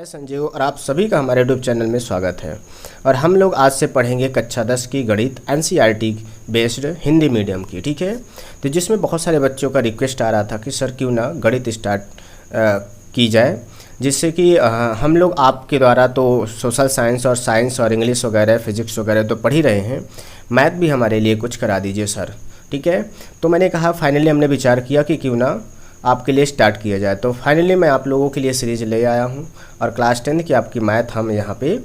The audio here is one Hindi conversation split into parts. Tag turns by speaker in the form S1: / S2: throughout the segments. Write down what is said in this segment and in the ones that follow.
S1: संजीव और आप सभी का हमारे यूट्यूब चैनल में स्वागत है। और हम लोग आज से पढ़ेंगे कक्षा 10 की गणित एनसीईआरटी बेस्ड हिंदी मीडियम की, ठीक है। तो जिसमें बहुत सारे बच्चों का रिक्वेस्ट आ रहा था कि सर क्यों ना गणित स्टार्ट की जाए, जिससे कि हम लोग आपके द्वारा तो सोशल साइंस और इंग्लिश वगैरह फिजिक्स वगैरह तो पढ़ ही रहे हैं, मैथ भी हमारे लिए कुछ करा दीजिए सर, ठीक है। तो मैंने कहा फाइनली हमने विचार किया कि क्यों ना आपके लिए स्टार्ट किया जाए। तो फाइनली मैं आप लोगों के लिए सीरीज़ ले आया हूं और क्लास 10 की आपकी मैथ हम यहां पे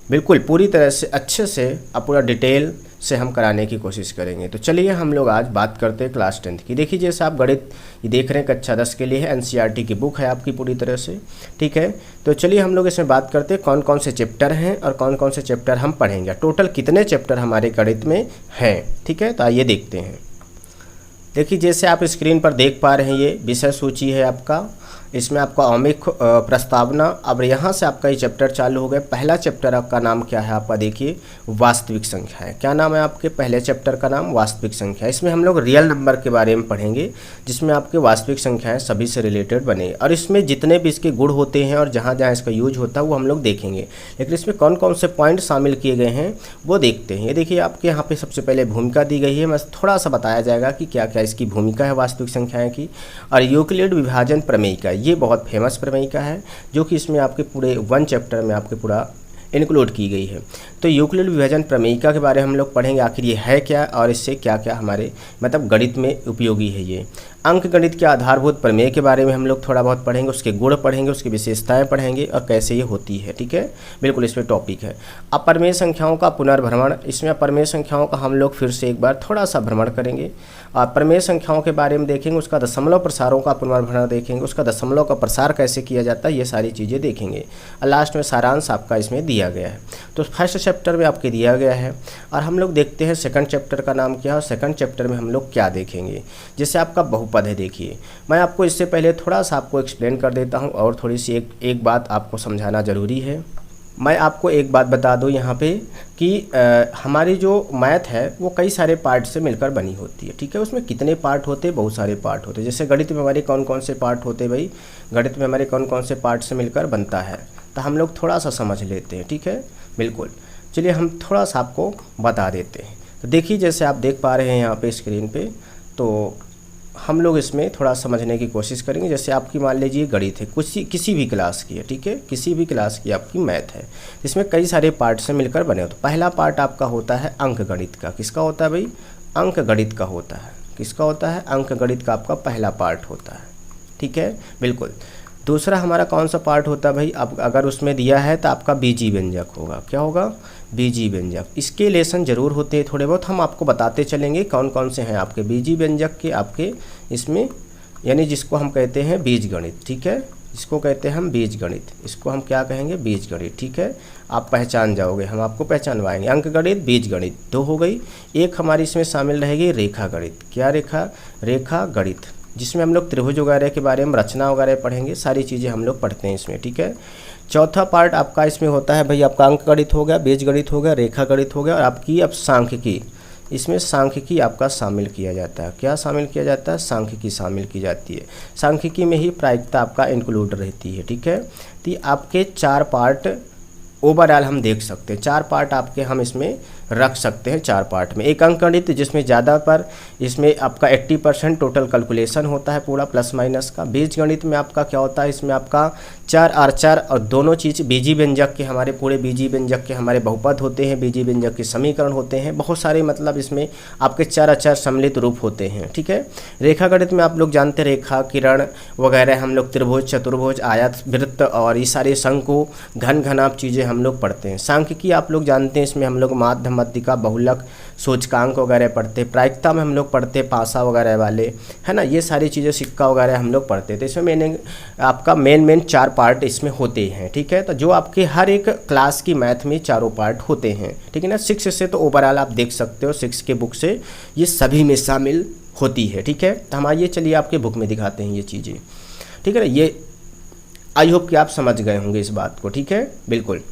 S1: बिल्कुल पूरी तरह से अच्छे से पूरा डिटेल से हम कराने की कोशिश करेंगे। तो चलिए हम लोग आज बात करते हैं क्लास 10 की। देखिए जैसे आप गणित ये देख रहे हैं कक्षा 10 के लिए है, एनसीईआरटी की बुक है आपकी पूरी तरह से, ठीक है। तो चलिए हम लोग इसमें बात करते हैं कौन कौन से चैप्टर हैं और कौन कौन से चैप्टर हम पढ़ेंगे, टोटल कितने चैप्टर हमारे गणित में हैं, ठीक है। तो आइए देखते हैं। देखिए जैसे आप स्क्रीन पर देख पा रहे हैं ये विषय सूची है आपका, इसमें आपका औमिक प्रस्तावना। अब यहाँ से आपका ये चैप्टर चालू हो गया। पहला चैप्टर आपका नाम क्या है आपका, देखिए वास्तविक संख्या है। क्या नाम है आपके पहले चैप्टर का नाम, वास्तविक संख्या। इसमें हम लोग रियल नंबर के बारे में पढ़ेंगे, जिसमें आपके वास्तविक संख्याएं सभी से रिलेटेड बने और इसमें जितने भी इसके गुण होते हैं और जहाँ जहाँ इसका यूज होता है वो हम लोग देखेंगे। लेकिन इसमें कौन कौन से पॉइंट शामिल किए गए हैं वो देखते हैं। ये देखिए आपके यहाँ पे सबसे पहले भूमिका दी गई है, बस थोड़ा सा बताया जाएगा कि क्या क्या इसकी भूमिका है वास्तविक संख्याएँ की। और यूक्लिड विभाजन प्रमेय का, ये बहुत फेमस प्रमेय का है जो कि इसमें आपके पूरे 1 चैप्टर में आपके पूरा इंक्लूड की गई है। तो यूक्लिड विभाजन प्रमेयिका के बारे में हम लोग पढ़ेंगे, आखिर ये है क्या और इससे क्या क्या हमारे मतलब गणित में उपयोगी है ये। अंक गणित के आधारभूत प्रमेय के बारे में हम लोग थोड़ा बहुत पढ़ेंगे, उसके गुण पढ़ेंगे, उसकी विशेषताएं पढ़ेंगे और कैसे ये होती है, ठीक है। बिल्कुल इस पर टॉपिक है। अपरिमेय संख्याओं का पुनर्भ्रमण, इसमें अपरिमेय संख्याओं का हम लोग फिर से एक बार थोड़ा सा भ्रमण करेंगे और प्रमेय संख्याओं के बारे में देखेंगे, उसका दशमलव प्रसारों का पुनर्भ्रमण देखेंगे, उसका दशमलव का प्रसार कैसे किया जाता है, ये सारी चीज़ें देखेंगे। और लास्ट में सारांश आपका इसमें दिया गया है। तो फर्स्ट चैप्टर में आपके दिया गया है और हम लोग देखते हैं सेकंड चैप्टर का नाम क्या है और सेकंड चैप्टर में हम लोग क्या देखेंगे। जैसे आपका बहुपद है, देखिए मैं आपको इससे पहले थोड़ा सा आपको एक्सप्लेन कर देता हूं और थोड़ी सी एक बात आपको समझाना ज़रूरी है। मैं आपको एक बात बता दूं यहाँ पे कि हमारी जो मैथ है वो कई सारे पार्ट से मिलकर बनी होती है, ठीक है। उसमें कितने पार्ट होते हैं, बहुत सारे पार्ट होते हैं। जैसे गणित में हमारे कौन कौन से पार्ट होते हैं भाई, गणित में हमारे कौन कौन से पार्ट से मिलकर बनता है, तो हम लोग थोड़ा सा समझ लेते हैं, ठीक है। बिल्कुल चलिए हम थोड़ा सा आपको बता देते हैं। तो देखिए जैसे आप देख पा रहे हैं यहाँ पे स्क्रीन पे, तो हम लोग इसमें थोड़ा समझने की कोशिश करेंगे। जैसे आपकी मान लीजिए गणित है, किसी भी क्लास की है, ठीक है, किसी भी क्लास की आपकी मैथ है, इसमें कई सारे पार्ट से मिलकर बने हो। तो पहला पार्ट आपका होता है अंक गणित का। किसका होता है भाई, अंक गणित का होता है। किसका होता है, अंक गणित का आपका पहला पार्ट होता है, ठीक है। बिल्कुल दूसरा हमारा कौन सा पार्ट होता है भाई, अब अगर उसमें दिया है तो आपका बीजी व्यंजक होगा। क्या होगा, बीजी व्यंजक। इसके लेसन जरूर होते हैं थोड़े बहुत, हम आपको बताते चलेंगे कौन कौन से हैं आपके बीजी व्यंजक के आपके इसमें, यानी जिसको हम कहते हैं बीज गणित, ठीक है। जिसको कहते हैं हम बीज गणित, इसको हम क्या कहेंगे, बीज गणित, ठीक है। आप पहचान जाओगे, हम आपको पहचानवाएंगे। अंक गणित, बीज गणित 2 हो गई। एक हमारी इसमें शामिल रहेगी रेखा गणित। क्या रेखा गणित, जिसमें हम लोग त्रिभुज वगैरह के बारे में, रचना वगैरह पढ़ेंगे, सारी चीज़ें हम लोग पढ़ते हैं इसमें, ठीक है। चौथा पार्ट आपका इसमें होता है भाई आपका अंक गणित हो गया, बीज गणित हो गया, रेखा गणित हो गया और आपकी अब सांख्यिकी। इसमें सांख्यिकी आपका शामिल किया जाता है। क्या शामिल किया जाता है, सांख्यिकी शामिल की जाती है। सांख्यिकी में ही प्रायिकता आपका इंक्लूड रहती है, ठीक है। तो आपके 4 पार्ट ओवरऑल हम देख सकते हैं, 4 पार्ट आपके हम इसमें रख सकते हैं 4 पार्ट में। एक अंक गणित जिसमें ज़्यादा पर इसमें आपका 80% टोटल कैलकुलेशन होता है पूरा प्लस माइनस का। बीज गणित में आपका क्या होता है, इसमें आपका 4 और 4 और दोनों चीज़ बीजी व्यंजक के, हमारे पूरे बीजी व्यंजक के हमारे बहुपद होते हैं, बीजी व्यंजक के समीकरण होते हैं, बहुत सारे मतलब इसमें आपके 4 और 4 सम्मिलित रूप होते हैं, ठीक है। रेखा गणित में आप लोग जानते हैं रेखा, किरण वगैरह हम लोग त्रिभुज, चतुर्भुज, आयत, वृत्त और ये सारे शंकु, घनाभ चीज़ें हम लोग पढ़ते हैं। सांख्यिकी आप लोग जानते हैं, इसमें हम लोग माध्य, मध्यिका, बहुलक, सूचकांक वगैरह पढ़ते हैं। प्रायिकता में हम लोग पढ़ते हैं पासा वगैरह वाले, है ना, ये सारी चीज़ें, सिक्का वगैरह हम लोग पढ़ते थे। इसमें मैंने आपका मेन 4 पार्ट इसमें होते हैं, ठीक है। तो जो आपके हर एक क्लास की मैथ में 4 पार्ट होते हैं, ठीक है ना। 6 से तो ओवरऑल आप देख सकते हो, 6 के बुक से ये सभी में शामिल होती है, ठीक है। तो हम आइए चलिए आपके बुक में दिखाते हैं ये चीज़ें, ठीक है ना। ये आई होप कि आप समझ गए होंगे इस बात को, ठीक है। बिल्कुल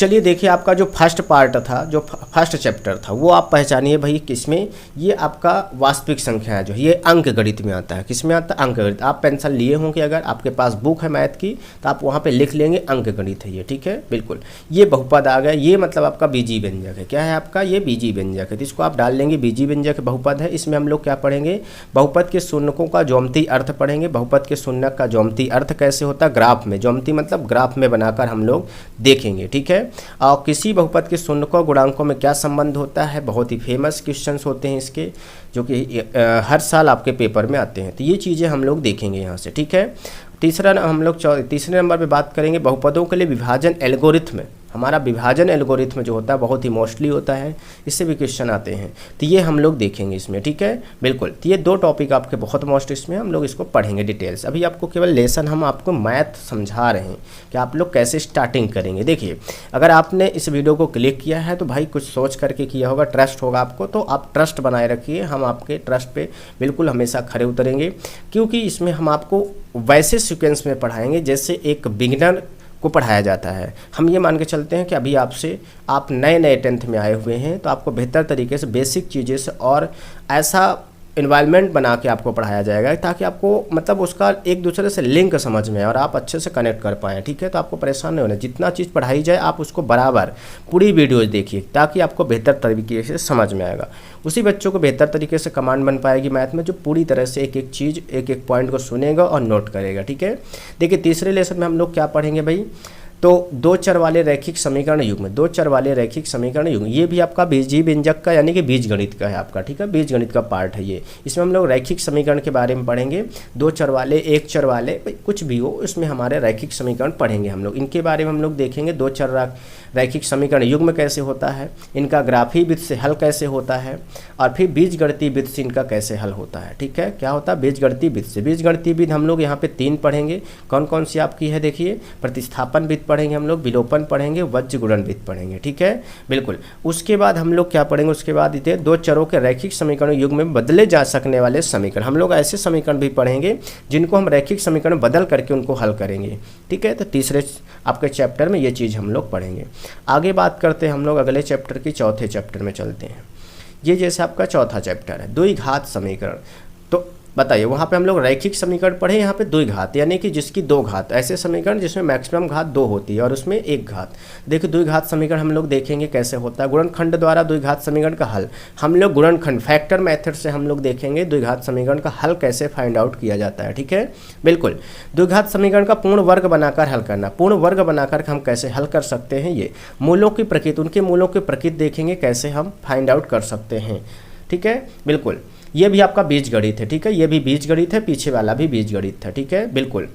S1: चलिए देखिए, आपका जो फर्स्ट पार्ट था, जो फर्स्ट चैप्टर था, वो आप पहचानिए भाई किसमें, ये आपका वास्तविक संख्या है, जो ये अंक गणित में आता है। किसमें आता है? अंक गणित। आप पेंसिल लिए होंगे, अगर आपके पास बुक है मैथ की तो आप वहाँ पे लिख लेंगे अंक गणित है ये, ठीक है, बिल्कुल। ये बहुपद आ गया, ये मतलब आपका बीजी व्यंजक है। क्या है आपका? ये बीजी व्यंजक है, तो इसको आप डाल लेंगे, बीजी व्यंजक बहुपद है। इसमें हम लोग क्या पढ़ेंगे? बहुपद के शून्यकों का ज्यामितीय अर्थ पढ़ेंगे। बहुपद के शून्यक का ज्यामितीय अर्थ कैसे होता है? ग्राफ में, ज्यामिति मतलब ग्राफ में बनाकर हम लोग देखेंगे, ठीक है। और किसी बहुपद के शून्यकों गुणांकों में क्या संबंध होता है? बहुत ही फेमस क्वेश्चंस होते हैं इसके, जो कि हर साल आपके पेपर में आते हैं। तो ये चीज़ें हम लोग देखेंगे यहाँ से, ठीक है। तीसरे नंबर पे बात करेंगे बहुपदों के लिए विभाजन एल्गोरिथम। हमारा विभाजन एल्गोरिथम जो होता है बहुत ही मोस्टली होता है, इससे भी क्वेश्चन आते हैं, तो ये हम लोग देखेंगे इसमें, ठीक है, बिल्कुल। तो ये दो टॉपिक आपके बहुत मोस्ट, इसमें हम लोग इसको पढ़ेंगे डिटेल्स। अभी आपको केवल लेसन हम आपको मैथ समझा रहे हैं कि आप लोग कैसे स्टार्टिंग करेंगे। देखिए, अगर आपने इस वीडियो को क्लिक किया है तो भाई कुछ सोच करके किया होगा, ट्रस्ट होगा आपको, तो आप ट्रस्ट बनाए रखिए। हम आपके ट्रस्ट पे बिल्कुल हमेशा खरे उतरेंगे, क्योंकि इसमें हम आपको वैसे सीक्वेंस में पढ़ाएंगे जैसे एक बिगिनर को पढ़ाया जाता है। हम ये मान के चलते हैं कि अभी आप नए 10th में आए हुए हैं, तो आपको बेहतर तरीके से बेसिक चीज़ें से और ऐसा इन्वायरमेंट बना के आपको पढ़ाया जाएगा, ताकि आपको मतलब उसका एक दूसरे से लिंक समझ में आए और आप अच्छे से कनेक्ट कर पाएँ, ठीक है। तो आपको परेशान नहीं होना, जितना चीज़ पढ़ाई जाए आप उसको बराबर पूरी वीडियोज़ देखिए, ताकि आपको बेहतर तरीके से समझ में आएगा। उसी बच्चों को बेहतर तरीके से कमांड बन पाएगी मैथ में, जो पूरी तरह से एक एक चीज़, एक एक पॉइंट को सुनेगा और नोट करेगा, ठीक है। देखिए, तीसरे लेसन में हम लोग क्या पढ़ेंगे भाई? तो दो चर वाले रैखिक समीकरण युग्म, दो चर वाले रैखिक समीकरण युग्म, ये भी आपका बीजी व्यंजक का यानी कि बीजगणित का है आपका, ठीक है, बीजगणित का पार्ट है ये। इसमें हम लोग रैखिक समीकरण के बारे में पढ़ेंगे। दो चर वाले, एक चर वाले, कुछ भी हो, इसमें हमारे रैखिक समीकरण पढ़ेंगे हम लोग, इनके बारे में हम लोग देखेंगे। दो चर रैखिक समीकरण युग्म कैसे होता है, इनका ग्राफी विधि से हल कैसे होता है, और फिर बीजगणितीय विधि से इनका कैसे हल होता है, ठीक है। क्या होता है? बीजगणितीय विधि से। बीजगणितीय विधि हम लोग यहाँ पे 3 पढ़ेंगे। कौन कौन सी आपकी है? देखिए, प्रतिस्थापन विधि पढ़ेंगे हम लोग, विलोपन पढ़ेंगे, वज्र गुणन विधि पढ़ेंगे, ठीक है, बिल्कुल। उसके बाद हम लोग क्या पढ़ेंगे? उसके बाद इसे दो चरों के रैखिक समीकरण युग्म में बदले जा सकने वाले समीकरण, हम लोग ऐसे समीकरण भी पढ़ेंगे जिनको हम रैखिक समीकरण बदल करके उनको हल करेंगे, ठीक है। तो तीसरे आपके चैप्टर में ये चीज़ हम लोग पढ़ेंगे। आगे बात करते हैं हम लोग अगले चैप्टर की, चौथे चैप्टर में चलते हैं। ये जैसे आपका चौथा चैप्टर है द्विघात समीकरण। तो बताइए, वहाँ पे हम लोग रैखिक समीकरण पढ़े, यहाँ पे द्विघात यानी कि जिसकी 2 घात, ऐसे समीकरण जिसमें मैक्सिमम घात 2 होती है और उसमें 1 घात। देखिए, द्विघात समीकरण हम लोग देखेंगे कैसे होता है। गुणनखंड द्वारा द्विघात समीकरण का हल, हम लोग गुणनखंड फैक्टर मेथड से हम लोग देखेंगे द्विघात समीकरण का हल कैसे फाइंड आउट किया जाता है, ठीक है, बिल्कुल। द्विघात समीकरण का पूर्ण वर्ग बनाकर हल करना, पूर्ण वर्ग बनाकर हम कैसे हल कर सकते हैं, ये मूलों की प्रकृति, उनके मूलों की प्रकृति देखेंगे कैसे हम फाइंड आउट कर सकते हैं, ठीक है, बिल्कुल। ये भी आपका बीजगणित है, ठीक है, ये भी बीजगणित है, पीछे वाला भी बीजगणित है, ठीक है, बिल्कुल।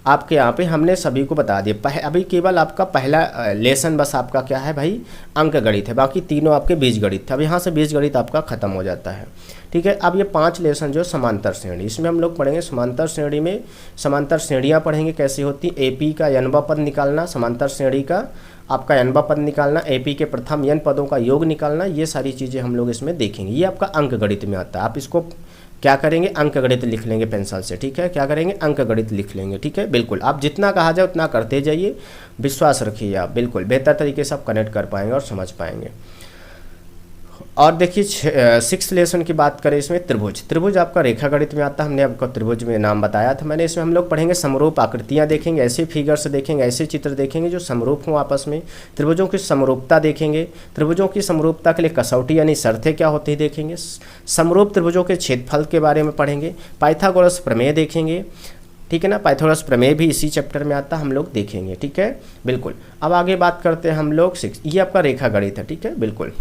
S1: आपके यहाँ पे हमने सभी को बता दिया। अभी केवल आपका पहला लेसन बस आपका क्या है भाई? अंक गणित है, बाकी तीनों आपके बीजगणित थे। अब यहाँ से बीजगणित आपका खत्म हो जाता है, ठीक है। अब ये 5 लेसन जो समांतर श्रेणी, इसमें हम लोग पढ़ेंगे समांतर श्रेणी में, समांतर श्रेणियाँ पढ़ेंगे कैसे होती, एपी का n पद निकालना, समांतर श्रेणी का आपका n पद निकालना, एपी के प्रथम n पदों का योग निकालना, ये सारी चीज़ें हम लोग इसमें देखेंगे। ये आपका अंक गणित में आता है। आप इसको क्या करेंगे? अंक गणित लिख लेंगे पेंसिल से, ठीक है, क्या करेंगे? अंक गणित लिख लेंगे, ठीक है, बिल्कुल। आप जितना कहा जाए उतना करते जाइए, विश्वास रखिए आप, बिल्कुल बेहतर तरीके से आप कनेक्ट कर पाएंगे और समझ पाएंगे। और देखिए 6th लेसन की बात करें, इसमें त्रिभुज, त्रिभुज आपका रेखा गणित में आता है। हमने आपको त्रिभुज में नाम बताया था मैंने। इसमें हम लोग पढ़ेंगे समरूप आकृतियाँ देखेंगे, ऐसे फिगर्स देखेंगे, ऐसे चित्र देखेंगे जो समरूप हों आपस में। त्रिभुजों की समरूपता देखेंगे, त्रिभुजों की समरूपता के लिए कसौटी यानी शर्तें क्या होती है देखेंगे। समरूप त्रिभुजों के क्षेत्रफल के बारे में पढ़ेंगे। पाइथागोरस प्रमेय देखेंगे, ठीक है ना, पाइथागोरस प्रमेय भी इसी चैप्टर में आता है, हम लोग देखेंगे, ठीक है, बिल्कुल। अब आगे बात करते हैं हम लोग 6, ये आपका रेखा गणित है, ठीक है, बिल्कुल।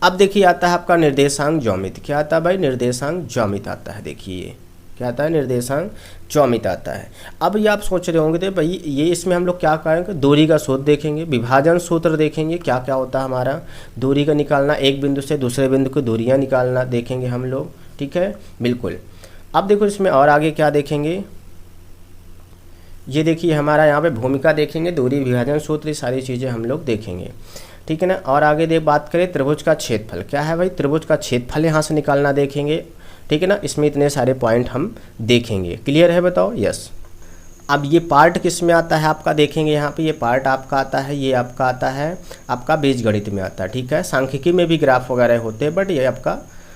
S1: अब देखिए आता है आपका निर्देशांक ज्यामिति। क्या आता है भाई? निर्देशांक ज्यामिति आता है। देखिए ये क्या आता है? निर्देशांक ज्यामिति आता है। अब ये आप सोच रहे होंगे तो भाई ये इसमें हम लोग क्या करेंगे? दूरी का सूत्र देखेंगे, विभाजन सूत्र देखेंगे, क्या क्या होता है हमारा दूरी का निकालना, एक बिंदु से दूसरे बिंदु को दूरियां निकालना देखेंगे हम लोग, ठीक है, बिल्कुल। अब देखो इसमें और आगे क्या देखेंगे, ये देखिए हमारा यहाँ पे भूमिका देखेंगे, दूरी, विभाजन सूत्र, ये सारी चीज़ें हम लोग देखेंगे, ठीक है ना। और आगे बात करें त्रिभुज का क्षेत्रफल, क्या है भाई? त्रिभुज का क्षेत्रफल यहाँ से निकालना देखेंगे, ठीक है ना। इसमें इतने सारे पॉइंट हम देखेंगे। क्लियर है? बताओ। यस। अब ये पार्ट किस में आता है आपका, देखेंगे यहाँ पे ये पार्ट आपका आता है, ये आपका आता है आपका बीजगणित में आता है, ठीक है। सांख्यिकी में भी ग्राफ वगैरह होते हैं, बट ये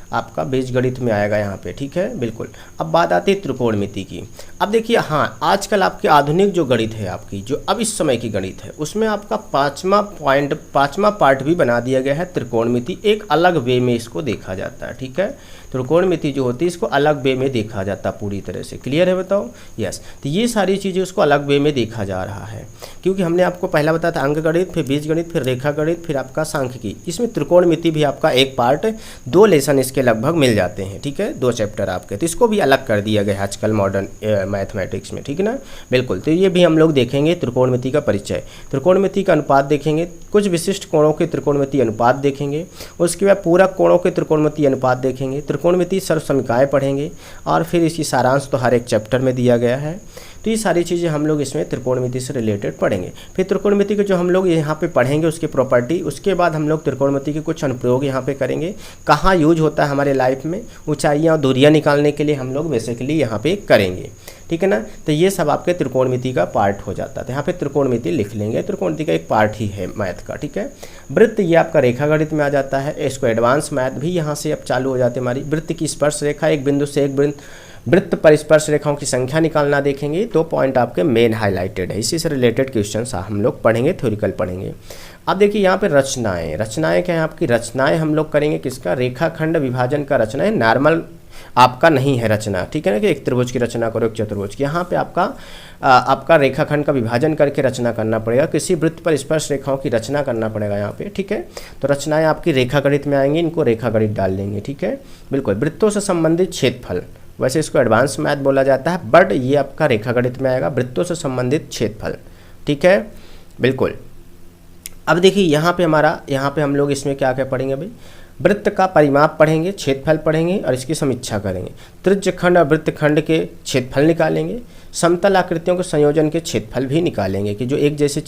S1: आपका बीजगणित में आएगा यहाँ पे, ठीक है, बिल्कुल। अब बात आती है त्रिकोणमिति की। अब देखिए, हाँ, आजकल आपकी आधुनिक जो गणित है आपकी, जो अब इस समय की गणित है, उसमें आपका पाँचवा पार्ट भी बना दिया गया है त्रिकोणमिति। एक अलग वे में इसको देखा जाता है, ठीक है। त्रिकोणमिति जो होती है इसको अलग वे में देखा जाता है पूरी तरह से। क्लियर है, बताओ? यस। तो ये सारी चीज़ें उसको अलग वे में देखा जा रहा है, क्योंकि हमने आपको पहला बताया था अंकगणित, फिर बीजगणित, फिर रेखागणित, फिर आपका सांख्यिकी। इसमें त्रिकोणमिति भी आपका एक पार्ट, 2 लेसन इसके लगभग मिल जाते हैं, ठीक है, 2 चैप्टर आपके। तो इसको भी अलग कर दिया गया है आजकल मॉडर्न मैथमेटिक्स में, ठीक है ना, बिल्कुल। तो ये भी हम लोग देखेंगे त्रिकोणमिति का परिचय, त्रिकोणमिति का अनुपात देखेंगे, कुछ विशिष्ट कोणों के त्रिकोणमिति अनुपात देखेंगे, उसके बाद पूरक कोणों के त्रिकोणमिति अनुपात देखेंगे, त्रिकोणमिति सर्वसमीकाएँ पढ़ेंगे, और फिर इसकी सारांश तो हर एक चैप्टर में दिया गया है। तो ये सारी चीज़ें हम लोग इसमें त्रिकोणमिति से रिलेटेड पढ़ेंगे। फिर त्रिकोणमिति के जो हम लोग यहाँ पे पढ़ेंगे उसकी प्रॉपर्टी, उसके बाद हम लोग त्रिकोणमिति के कुछ अनुप्रयोग यहाँ पे करेंगे, कहाँ यूज होता है हमारे लाइफ में, ऊंचाइयाँ और दूरियाँ निकालने के लिए हम लोग बेसिकली यहाँ पे करेंगे, ठीक है ना। तो ये सब आपके त्रिकोणमिति का पार्ट हो जाता है। तो यहाँ पे त्रिकोणमिति लिख लेंगे, त्रिकोणमिति का एक पार्ट ही है मैथ का, ठीक है। वृत्त ये आपका रेखागणित में आ जाता है, इसको एडवांस मैथ भी यहाँ से अब चालू हो जाती है हमारी। वृत्त की स्पर्श रेखा, एक बिंदु से एक वृत्त पर स्पर्श रेखाओं की संख्या निकालना देखेंगे। 2 पॉइंट आपके मेन हाईलाइटेड है, इसी से रिलेटेड क्वेश्चंस हम लोग पढ़ेंगे, थ्योरिकल पढ़ेंगे। अब देखिए यहाँ पे रचनाएं क्या है आपकी, रचनाएं हम लोग करेंगे किसका, रेखाखंड विभाजन का रचना है, नॉर्मल आपका नहीं है रचना, ठीक है ना, कि एक त्रिभुज की रचना करो, एक चतुर्भुज की। यहाँ पे आपका रेखाखंड का विभाजन करके रचना करना पड़ेगा, किसी वृत्त पर स्पर्श रेखाओं की रचना करना पड़ेगा यहाँ पे, ठीक है। तो रचनाएं आपकी रेखागणित में आएंगी, इनको रेखागणित डाल देंगे, ठीक है, बिल्कुल। वृत्तों से संबंधित क्षेत्रफल, वैसे इसको एडवांस मैथ बोला जाता है, बट ये आपका रेखागणित में आएगा, वृत्तों से संबंधित क्षेत्रफल, ठीक है, बिल्कुल। अब देखिए यहाँ पे हम लोग इसमें क्या क्या पढ़ेंगे भाई, वृत्त का परिमाप पढ़ेंगे, क्षेत्रफल पढ़ेंगे और इसकी समीक्षा करेंगे। त्रिज्यखंड और वृत्तखंड के क्षेत्रफल निकालेंगे, समतल आकृतियों के संयोजन के क्षेत्रफल भी निकालेंगे, कि जो एक जैसे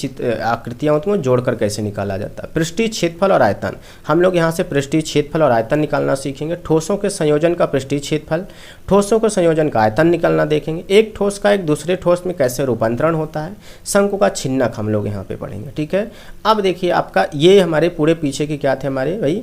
S1: आकृतियाँ होती हैं वो जोड़कर कैसे निकाला जाता है। पृष्ठीय क्षेत्रफल और आयतन, हम लोग यहाँ से पृष्ठीय क्षेत्रफल और आयतन निकालना सीखेंगे। ठोसों के संयोजन का पृष्ठीय क्षेत्रफल, ठोसों के संयोजन का आयतन निकालना देखेंगे। एक ठोस का एक दूसरे ठोस में कैसे रूपांतरण होता है, शंकु का छिन्नक हम लोग यहाँ पे पढ़ेंगे, ठीक है। अब देखिए आपका ये हमारे पूरे पीछे के क्या थे हमारे भाई,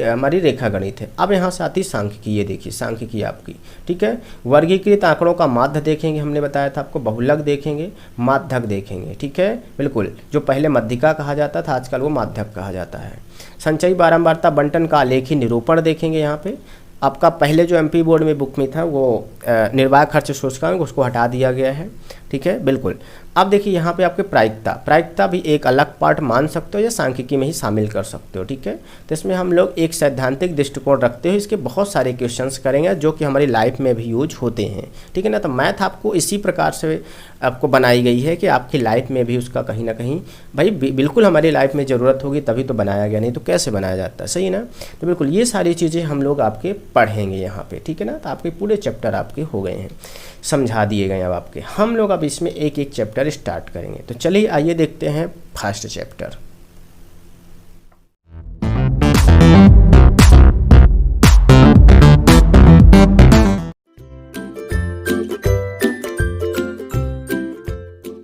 S1: हमारी रेखागणित है। अब यहाँ से आती सांख्यिकी, ये देखिए सांख्यिकी आपकी, ठीक है। वर्गीकृत आंकड़ों का माध्य देखेंगे, हमने बताया था आपको, बहुलक देखेंगे, माध्यक देखेंगे, ठीक है, बिल्कुल। जो पहले मध्यिका कहा जाता था, आजकल वो माध्यक कहा जाता है। संचयी बारंबारता बंटन का आलेखी निरूपण देखेंगे। यहाँ पे आपका पहले जो एमपी बोर्ड में बुक में था वो निर्वाह खर्च सूचकांक, उसको हटा दिया गया है, ठीक है, बिल्कुल। अब देखिए यहाँ पे आपके प्रायिकता भी एक अलग पार्ट मान सकते हो या सांख्यिकी में ही शामिल कर सकते हो, ठीक है। तो इसमें हम लोग एक सैद्धांतिक दृष्टिकोण रखते हुए इसके बहुत सारे क्वेश्चंस करेंगे जो कि हमारी लाइफ में भी यूज होते हैं, ठीक है ना। तो मैथ आपको इसी प्रकार से आपको बनाई गई है कि आपकी लाइफ में भी उसका कहीं ना कहीं भाई बिल्कुल हमारी लाइफ में ज़रूरत होगी तभी तो बनाया गया, नहीं तो कैसे बनाया जाता है, सही ना। तो बिल्कुल ये सारी चीज़ें हम लोग आपके पढ़ेंगे यहाँ पे, ठीक है ना। तो आपके पूरे चैप्टर आपके हो गए हैं, समझा दिए गए अब आपके। हम लोग अब इसमें एक एक चैप्टर स्टार्ट करेंगे। तो चलिए आइए देखते हैं फर्स्ट चैप्टर।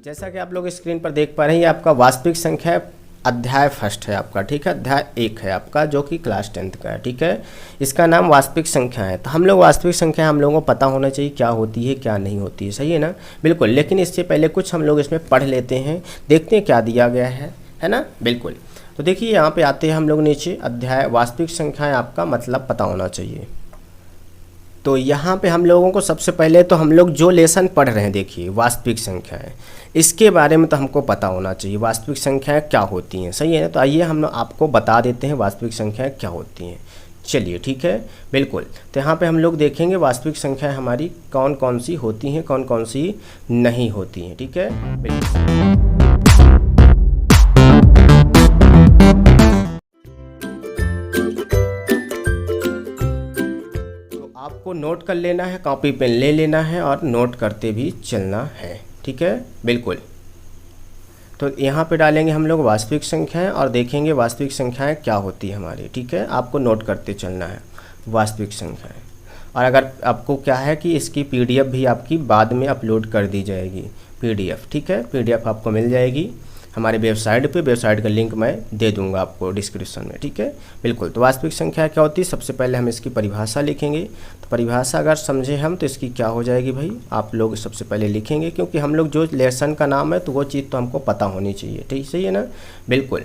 S1: जैसा कि आप लोग स्क्रीन पर देख पा रहे हैं, ये आपका वास्तविक संख्या अध्याय फर्स्ट है आपका, ठीक है, अध्याय 1 है आपका, जो कि क्लास 10th का है, ठीक है। इसका नाम वास्तविक संख्या है। तो हम लोग वास्तविक संख्या हम लोगों को पता होना चाहिए क्या होती है क्या नहीं होती है, सही है ना, बिल्कुल। लेकिन इससे पहले कुछ हम लोग इसमें पढ़ लेते हैं, देखते हैं क्या दिया गया है ना, बिल्कुल। तो देखिए यहाँ पे आते हैं हम लोग नीचे, अध्याय वास्तविक संख्याएँ, आपका मतलब पता होना चाहिए। तो यहाँ पे हम लोगों को सबसे पहले तो हम लोग जो लेसन पढ़ रहे हैं, देखिए वास्तविक संख्याएं, इसके बारे में तो हमको पता होना चाहिए वास्तविक संख्याएं क्या होती हैं, सही है ना। तो आइए हम आपको बता देते हैं वास्तविक संख्याएं क्या होती हैं, चलिए, ठीक है, बिल्कुल। तो यहाँ पे हम लोग देखेंगे वास्तविक संख्याएं हमारी कौन कौन सी होती हैं, कौन कौन सी नहीं होती हैं, ठीक है, बिल्कुल। आपको नोट कर लेना है, कॉपी पेन ले लेना है और नोट करते भी चलना है, ठीक है, बिल्कुल। तो यहाँ पे डालेंगे हम लोग वास्तविक संख्याएं और देखेंगे वास्तविक संख्याएं क्या होती है हमारी, ठीक है। आपको नोट करते चलना है वास्तविक संख्याएं। और अगर आपको क्या है कि इसकी PDF भी आपकी बाद में अपलोड कर दी जाएगी, PDF, ठीक है। PDF आपको मिल जाएगी हमारे वेबसाइट पे, वेबसाइट का लिंक मैं दे दूंगा आपको डिस्क्रिप्शन में, ठीक है। बिल्कुल, तो वास्तविक संख्या क्या होती है, सबसे पहले हम इसकी परिभाषा लिखेंगे। तो परिभाषा अगर समझे हम तो इसकी क्या हो जाएगी भाई, आप लोग सबसे पहले लिखेंगे, क्योंकि हम लोग जो लेसन का नाम है तो वो चीज़ तो हमको पता होनी चाहिए, ठीक, सही है ना। बिल्कुल,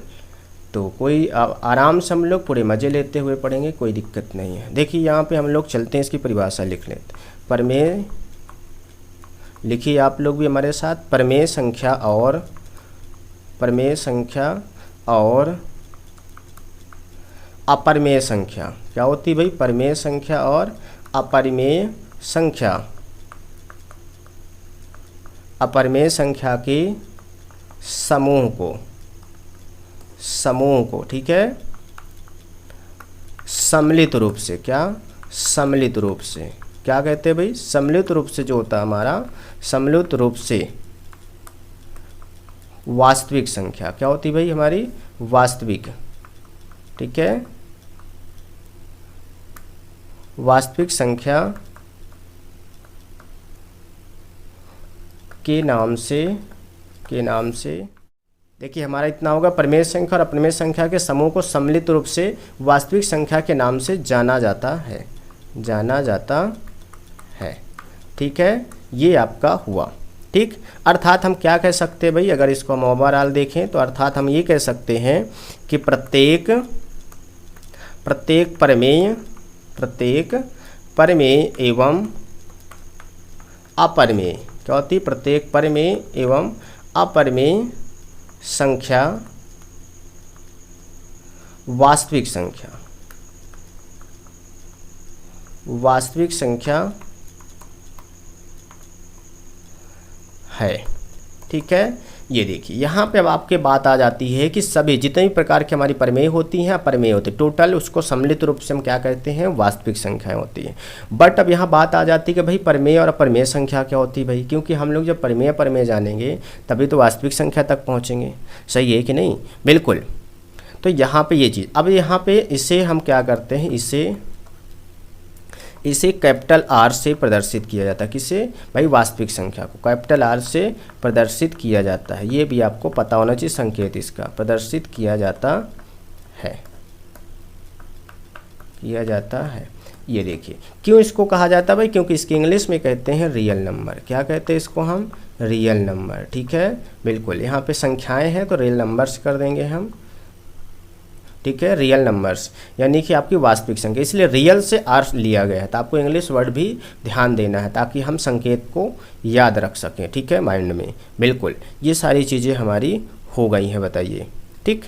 S1: तो कोई आराम से हम लोग पूरे मज़े लेते हुए पढ़ेंगे, कोई दिक्कत नहीं है। देखिए यहाँ पे हम लोग चलते हैं, इसकी परिभाषा लिख लेते। प्रमेय लिखिए आप लोग भी हमारे साथ, प्रमेय संख्या और अपरिमेय संख्या क्या होती है भाई, प्रमेय संख्या और अपरिमेय संख्या के समूह को, ठीक है, सम्मिलित रूप से, क्या कहते हैं भाई, सम्मिलित रूप से जो होता है हमारा, सम्मिलित रूप से वास्तविक संख्या क्या होती है भाई हमारी, वास्तविक, ठीक है, वास्तविक संख्या के नाम से देखिए हमारा इतना होगा, प्रमेय संख्या और अपरिमेय संख्या के समूह को सम्मिलित रूप से वास्तविक संख्या के नाम से जाना जाता है, ठीक है, ये आपका हुआ, ठीक। अर्थात हम क्या कह सकते हैं भाई, अगर इसको हम ओवरऑल देखें तो अर्थात हम ये कह सकते हैं कि प्रत्येक प्रमेय एवं अपरिमेय क्या होती है, प्रत्येक प्रमेय एवं अपरिमेय संख्या वास्तविक संख्या है, ठीक है। ये देखिए यहाँ पे अब आपके बात आ जाती है कि सभी जितने भी प्रकार की हमारी प्रमेय होती हैं, अपरिमेय होती है, टोटल उसको सम्मिलित रूप से हम क्या कहते हैं, वास्तविक संख्याएं होती हैं। बट अब यहाँ बात आ जाती है कि भाई प्रमेय और अपरिमेय संख्या क्या होती है भाई, क्योंकि हम लोग जब प्रमेय अपरिमेय जानेंगे तभी तो वास्तविक संख्या तक पहुँचेंगे, सही है कि नहीं। बिल्कुल, तो यहाँ पर ये चीज़, अब यहाँ पर इसे हम क्या करते हैं, इसे कैपिटल R से प्रदर्शित किया जाता है, किसे भाई, वास्तविक संख्या को कैपिटल R से प्रदर्शित किया जाता है। ये भी आपको पता होना चाहिए, संकेत इसका प्रदर्शित किया जाता है। ये देखिए क्यों इसको कहा जाता है भाई, क्योंकि इसके इंग्लिश में कहते हैं रियल नंबर, क्या कहते हैं इसको हम, रियल नंबर, ठीक है। बिल्कुल, यहाँ पे संख्याएं हैं तो रियल नंबर्स कर देंगे हम, ठीक है, रियल नंबर्स यानी कि आपकी वास्तविक संख्या, इसलिए रियल से R लिया गया है। तो आपको इंग्लिश वर्ड भी ध्यान देना है ताकि हम संकेत को याद रख सकें, ठीक है, माइंड में। बिल्कुल, ये सारी चीज़ें हमारी हो गई हैं, बताइए, ठीक।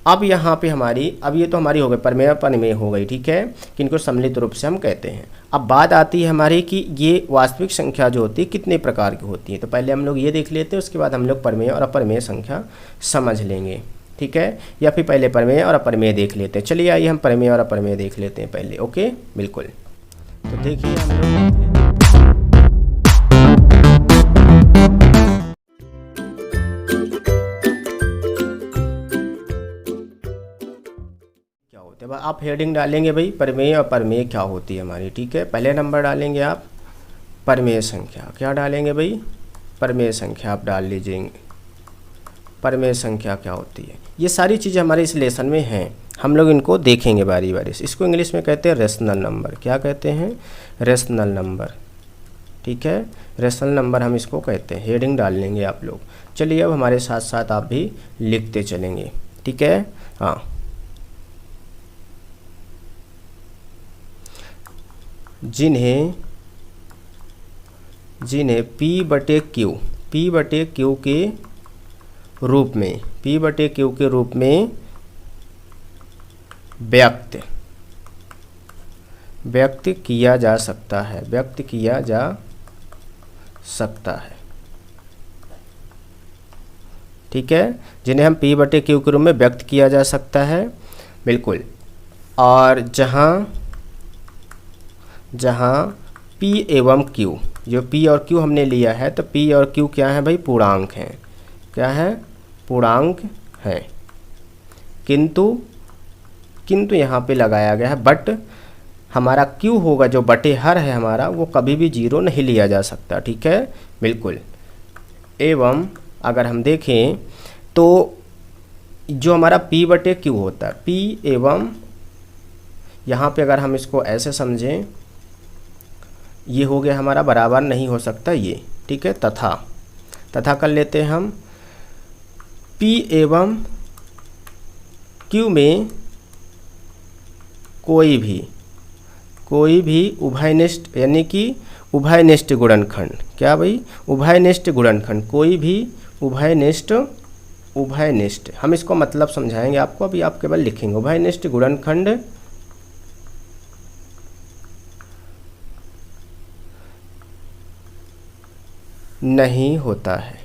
S1: अब यहाँ पे अब ये तो हमारी हो गई, प्रमेय अपरिमेय हो गई, ठीक है, कि इनको सम्मिलित रूप से हम कहते हैं। अब बात आती है हमारी कि ये वास्तविक संख्या जो होती है कितने प्रकार की होती है, तो पहले हम लोग ये देख लेते हैं, उसके बाद हम लोग प्रमेय और अपरिमेय संख्या समझ लेंगे, ठीक है, या फिर पहले प्रमेय और अपरिमेय देख लेते हैं। चलिए आइए हम प्रमेय और अपरिमेय देख लेते हैं पहले, ओके। बिल्कुल, तो देखिए हम लोग क्या होते हैं, आप हेडिंग डालेंगे भाई, प्रमेय और अपरिमेय क्या होती है हमारी, ठीक है। पहले नंबर डालेंगे आप प्रमेय संख्या, क्या डालेंगे भाई, प्रमेय संख्या आप डाल लीजिए। प्रमेय संख्या क्या होती है, ये सारी चीज़ें हमारे इस लेसन में हैं, हम लोग इनको देखेंगे बारी बारी से। इसको इंग्लिश में कहते हैं रेशनल नंबर, क्या कहते हैं, रेशनल नंबर, ठीक है, रेशनल नंबर हम इसको कहते हैं। हेडिंग डाल लेंगे आप लोग। चलिए अब हमारे साथ साथ आप भी लिखते चलेंगे, ठीक है। हाँ, जिन्हें P बटे Q के रूप में, P बटे Q के रूप में व्यक्त किया जा सकता है, ठीक है, जिन्हें हम P बटे Q के रूप में व्यक्त किया जा सकता है। बिल्कुल, और जहाँ P एवं Q, जो P और Q हमने लिया है, तो P और Q क्या है भाई, पूर्णांक हैं, क्या है, पूर्णांक है। किंतु यहाँ पे लगाया गया है बट, हमारा क्यू होगा जो बटे हर है हमारा, वो कभी भी जीरो नहीं लिया जा सकता, ठीक है, बिल्कुल। एवं अगर हम देखें तो जो हमारा p बटे क्यू होता है, p एवं यहाँ पे अगर हम इसको ऐसे समझें, ये हो गया हमारा बराबर नहीं हो सकता ये, ठीक है, तथा कर लेते हैं हम p एवं q में कोई भी उभयनिष्ठ, यानी कि उभयनिष्ठ गुणनखंड, क्या भाई, उभयनिष्ठ गुणनखंड, कोई भी उभयनिष्ठ, हम इसको मतलब समझाएंगे आपको, अभी आप केवल लिखेंगे उभयनिष्ठ गुणनखंड नहीं होता है,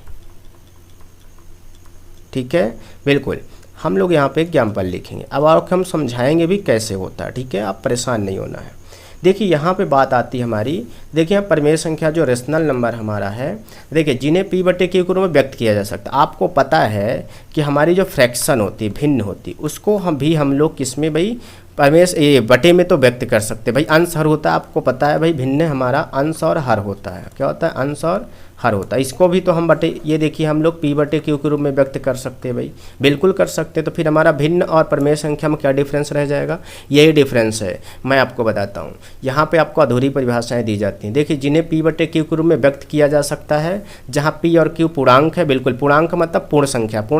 S1: ठीक है, बिल्कुल। हम लोग यहाँ पे एग्जाम्पल लिखेंगे, अब आपको हम समझाएंगे भी कैसे होता है, ठीक है, आप परेशान नहीं होना है। देखिए यहाँ पे बात आती है हमारी, देखिए यहाँ परिमेय संख्या जो रेशनल नंबर हमारा है, देखिए जिन्हें p बटे क्यू के रूप में व्यक्त किया जा सकता है। आपको पता है कि हमारी जो फ्रैक्शन होती है, भिन्न होती, उसको हम लोग किस में भाई, परिमेय ये बटे में तो व्यक्त कर सकते हैं भाई। अंश हर होता है, आपको पता है भाई, भिन्न हमारा अंश और हर होता है, क्या होता है, अंश और हर होता है। इसको भी तो हम बटे, ये देखिए हम लोग p बटे क्यू के रूप में व्यक्त कर सकते हैं भाई, बिल्कुल कर सकते हैं। तो फिर हमारा भिन्न और परिमेय संख्या में क्या डिफरेंस रह जाएगा, यही डिफरेंस है। मैं आपको बताता हूँ, यहाँ पे आपको अधूरी परिभाषाएं दी जाती हैं। देखिए जिन्हें p बटे क्यू के रूप में व्यक्त किया जा सकता है, जहाँ p और q पूर्णांक है, बिल्कुल, पूर्णांक मतलब पूर्ण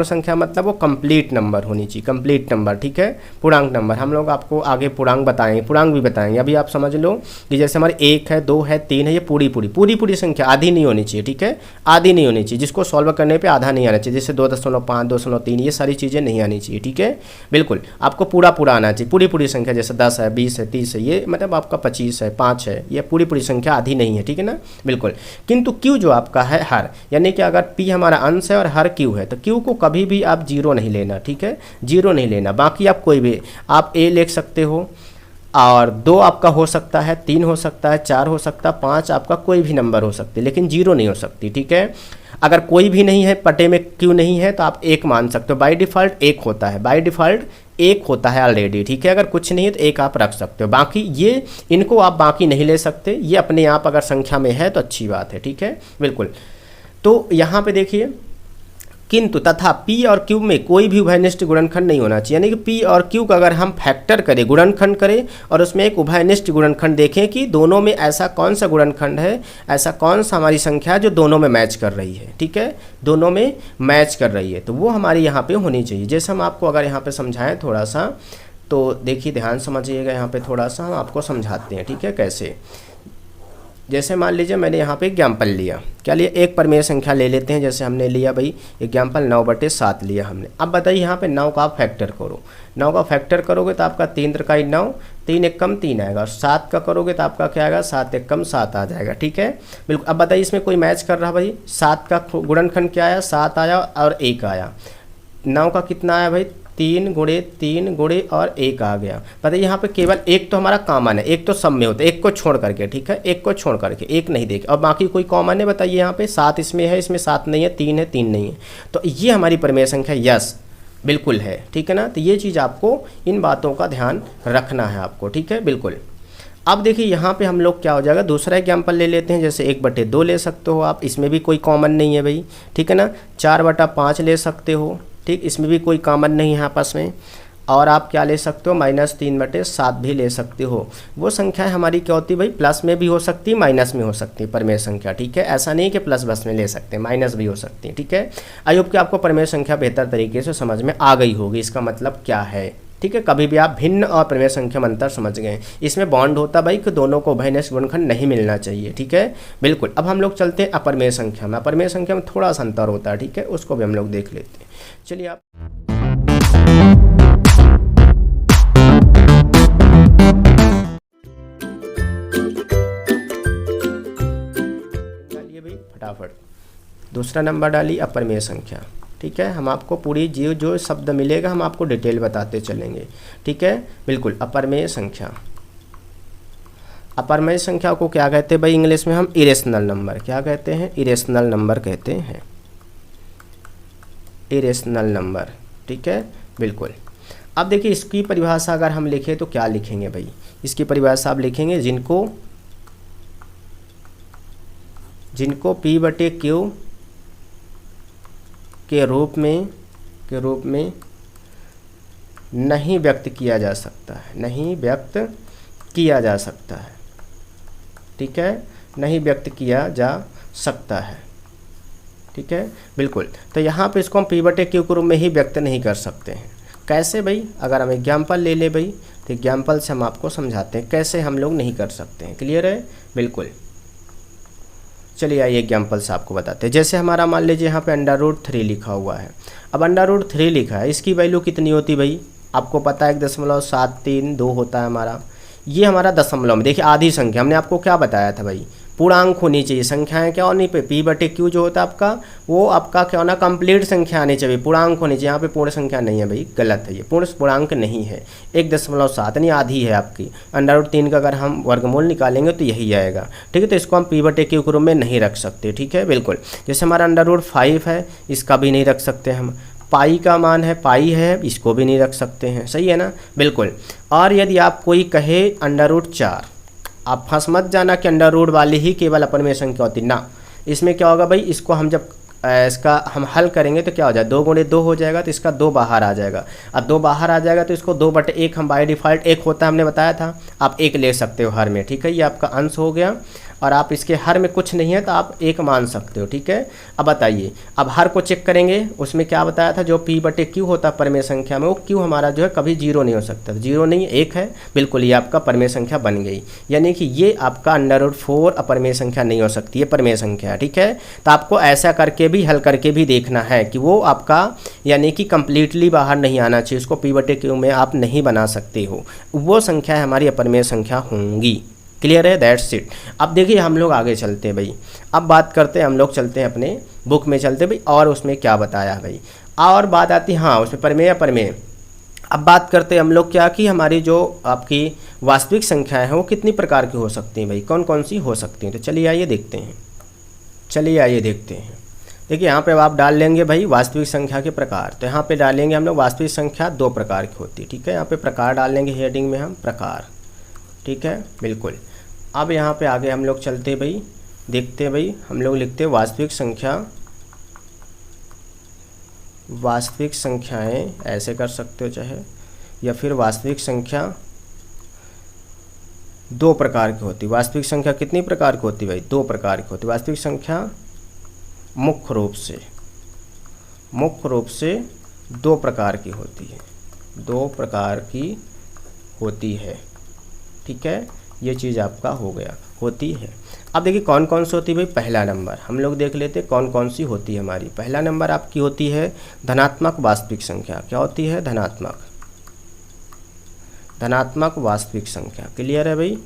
S1: संख्या मतलब वो कंप्लीट नंबर होनी चाहिए, कंप्लीट नंबर, ठीक है, पूर्णांक नंबर। हम लोग आपको आगे पूर्णांक भी बताएंगे। अभी आप समझ लो कि जैसे हमारे 1 है, 2 है, 3 है, ये पूरी संख्या, आधी नहीं होनी चाहिए, ठीक है, आधी नहीं होनी चाहिए, जिसको सॉल्व करने पे आधा नहीं आना चाहिए, जैसे 2.5, 2.3, ये सारी चीज़ें नहीं आनी चाहिए, ठीक है, बिल्कुल। आपको पूरा आना चाहिए, पूरी संख्या, जैसे 10 है, 20 है, 30 है, ये मतलब आपका 25 है, 5 है, ये पूरी संख्या, आधी नहीं है, ठीक है ना, बिल्कुल। किंतु क्यू जो आपका है हर, यानी कि अगर p हमारा अंश है और हर क्यू है, तो क्यू को कभी भी आप जीरो नहीं लेना, ठीक है, जीरो नहीं लेना। बाकी आप कोई भी, आप a लिख सकते हो, और 2 आपका हो सकता है, 3 हो सकता है, 4 हो सकता है, 5 आपका कोई भी नंबर हो सकती है, लेकिन जीरो नहीं हो सकती, ठीक है। अगर कोई भी नहीं है, पटे में क्यों नहीं है, तो आप 1 मान सकते हो, बाय डिफ़ॉल्ट 1 होता है, बाय डिफ़ॉल्ट 1 होता है ऑलरेडी, ठीक है। अगर कुछ नहीं है तो 1 आप रख सकते हो, बाकी ये इनको आप बाकी नहीं ले सकते, ये अपने आप अगर संख्या में है तो अच्छी बात है, ठीक है, बिल्कुल। तो यहाँ पे देखिए, किंतु तथा p और q में कोई भी उभयनिष्ठ गुणनखंड नहीं होना चाहिए, यानी कि p और q का अगर हम फैक्टर करें, गुणनखंड करें, और उसमें एक उभयनिष्ठ गुणनखंड देखें कि दोनों में ऐसा कौन सा गुणनखंड है, ऐसा कौन सा हमारी संख्या है जो दोनों में मैच कर रही है, ठीक है, दोनों में मैच कर रही है, तो वो हमारी यहाँ पे होनी चाहिए। जैसे हम आपको अगर यहाँ पे समझाएं थोड़ा सा, तो देखिए ध्यान समझिएगा, यहाँ पे थोड़ा सा हम आपको समझाते हैं, ठीक है, कैसे। जैसे मान लीजिए मैंने यहाँ पे एग्जाम्पल लिया, क्या लिया, एक परिमेय संख्या ले लेते हैं, जैसे हमने लिया भाई एग्जाम्पल 9/7 लिया हमने। अब बताइए यहाँ पे 9 का आप फैक्टर करो, 9 का फैक्टर करोगे तो आपका 3 × 9, 3 एकम 3 आएगा, और 7 का करोगे तो आपका क्या आएगा, 7 एकम 7 आ जाएगा, ठीक है, बिल्कुल। अब बताइए इसमें कोई मैच कर रहा भाई, 7 का गुणनखंड क्या आया, 7 आया और 1 आया। 9 का कितना आया भाई, 3 × 3 और 1 आ गया। पता है यहाँ पे केवल एक तो हमारा कॉमन है, एक तो सब में होता है, एक को छोड़ करके, ठीक है, एक को छोड़ करके, एक नहीं देखे, और बाकी कोई कॉमन है, बताइए यहाँ पे 7 इसमें है, इसमें 7 नहीं है, 3 है, 3 नहीं है, तो ये हमारी परिमेय संख्या यस बिल्कुल है, ठीक है ना। तो ये चीज़ आपको, इन बातों का ध्यान रखना है आपको, ठीक है, बिल्कुल। अब देखिए यहाँ पे हम लोग क्या हो जाएगा, दूसरा एग्जाम्पल ले लेते हैं, जैसे 1/2 ले सकते हो आप, इसमें भी कोई कॉमन नहीं है भाई, ठीक है ना। 4/5 ले सकते हो, ठीक, इसमें भी कोई कॉमन नहीं है आपस में। और आप क्या ले सकते हो, -3/7 भी ले सकते हो। वो संख्या हमारी क्या होती है भाई, प्लस में भी हो सकती है, माइनस में हो सकती है परिमेय संख्या, ठीक है, ऐसा नहीं कि प्लस बस में ले सकते हैं, माइनस भी हो सकती है, ठीक है। आई होप कि आपको परिमेय संख्या बेहतर तरीके से समझ में आ गई होगी, इसका मतलब क्या है, ठीक है। कभी भी आप भिन्न और परिमेय संख्या में अंतर समझ गए। इसमें बॉन्ड होता भाई कि दोनों को उभयनिष्ठ गुणनखंड नहीं मिलना चाहिए, ठीक है, बिल्कुल। अब हम लोग चलते हैं अपरिमेय संख्या में। अपरिमेय संख्या में थोड़ा सा अंतर होता है, ठीक है, उसको भी हम लोग देख लेते हैं। चलिए आप डालिए भाई फटाफट, दूसरा नंबर डालिए अपरिमेय संख्या, ठीक है। हम आपको पूरी जो शब्द मिलेगा हम आपको डिटेल बताते चलेंगे, ठीक है, बिल्कुल। अपरिमेय संख्या, अपरिमेय संख्या को क्या कहते हैं भाई, इंग्लिश में हम इरेशनल नंबर, क्या कहते हैं, इरेशनल नंबर कहते हैं, इरेशनल नंबर, ठीक है, बिल्कुल। अब देखिए इसकी परिभाषा अगर हम लिखें तो क्या लिखेंगे भाई, इसकी परिभाषा आप लिखेंगे जिनको P/Q के रूप में नहीं व्यक्त किया जा सकता है, नहीं व्यक्त किया जा सकता है, ठीक है, नहीं व्यक्त किया जा सकता है, ठीक है, बिल्कुल। तो यहाँ पे इसको हम P/Q के रूप में ही व्यक्त नहीं कर सकते हैं। कैसे भाई, अगर हम एग्जाम्पल ले ले भाई, तो एग्जाम्पल से हम आपको समझाते हैं कैसे हम लोग नहीं कर सकते हैं। क्लियर है, बिल्कुल। चलिए आइए एग्जाम्पल से आपको बताते हैं। जैसे हमारा मान लीजिए यहाँ पे √3 लिखा हुआ है। अब √3 लिखा है, इसकी वैल्यू कितनी होती भाई, आपको पता है 1.732 होता है हमारा। ये हमारा दशमलव में, देखिए आधी संख्या, हमने आपको क्या बताया था भाई, पूर्णांक होनी चाहिए, संख्याएं क्या होनी पे P/Q जो होता है आपका, वो आपका क्या होना, कंप्लीट संख्या आनी चाहिए, पूर्णांक होनी चाहिए। यहाँ पे पूर्ण संख्या नहीं है भाई, गलत है, ये पूर्णांक नहीं है, 1.7 यानी आधी है आपकी। √3 का अगर हम वर्गमूल निकालेंगे तो यही आएगा, ठीक है। तो इसको हम P/Q के रूप में नहीं रख सकते, ठीक है, बिल्कुल। जैसे हमारा √5 है, इसका भी नहीं रख सकते हम। पाई का मान है, पाई है, इसको भी नहीं रख सकते हैं, सही है ना, बिल्कुल। और यदि आप कोई कहे √4, आप फंस मत जाना कि √ वाली ही केवल अपरिमेय संख्या होती ना, इसमें क्या होगा भाई, इसको हम जब इसका हम हल करेंगे तो क्या हो जाएगा, 2 × 2 हो जाएगा, तो इसका 2 बाहर आ जाएगा। अब 2 बाहर आ जाएगा तो इसको 2/1 हम बाय डिफ़ॉल्ट 1 होता है, हमने बताया था, आप 1 ले सकते हो हर में, ठीक है। ये आपका अंश हो गया, और आप इसके हर में कुछ नहीं है तो आप 1 मान सकते हो, ठीक है। अब बताइए, अब हर को चेक करेंगे, उसमें क्या बताया था, जो P/Q होता है परमेय संख्या में, वो Q हमारा जो है कभी 0 नहीं हो सकता, 0 नहीं 1 है, बिल्कुल, ये आपका परमेय संख्या बन गई। यानी कि ये आपका √4 अपरमेय संख्या नहीं हो सकती है, परमेय संख्या, ठीक है। तो आपको ऐसा करके भी, हल करके भी देखना है कि वो आपका यानी कि कंप्लीटली बाहर नहीं आना चाहिए, उसको P/Q में आप नहीं बना सकते हो, वो संख्या हमारी अपरमेय संख्या होंगी। क्लियर है, दैट्स इट। अब देखिए हम लोग आगे चलते हैं भाई, अब बात करते हैं, हम लोग चलते हैं अपने बुक में चलते भाई, और उसमें क्या बताया है भाई, और बात आती है, हाँ, उसमें परमेय अपरमेय। अब बात करते हैं हम लोग क्या कि हमारी जो आपकी वास्तविक संख्याएं हैं वो कितनी प्रकार की हो सकती हैं भाई, कौन कौन सी हो सकती हैं। तो चलिए आइए देखते हैं, देखिए यहाँ पे आप डाल लेंगे भाई वास्तविक संख्या के प्रकार। तो यहाँ पे डालेंगे हम लोग वास्तविक संख्या 2 प्रकार की होती है, ठीक है। यहाँ पे प्रकार डाल लेंगे, हेडिंग में हम प्रकार, ठीक है, बिल्कुल। अब यहाँ पे आगे हम लोग चलते भाई, देखते हैं भाई, हम लोग लिखते हैं वास्तविक संख्याएं, ऐसे कर सकते हो चाहे, या फिर वास्तविक संख्या 2 प्रकार की होती है। वास्तविक संख्या कितनी प्रकार की होती है भाई, 2 प्रकार की होती है। वास्तविक संख्या मुख्य रूप से 2 प्रकार की होती है, 2 प्रकार की होती है, ठीक है। ये चीज़ आपका हो गया, होती है। अब देखिए कौन कौन सी होती है भाई, पहला नंबर हम लोग देख लेते हैं कौन कौन सी होती है हमारी। पहला नंबर आपकी होती है धनात्मक वास्तविक संख्या। क्या होती है, धनात्मक वास्तविक संख्या। क्लियर है भाई,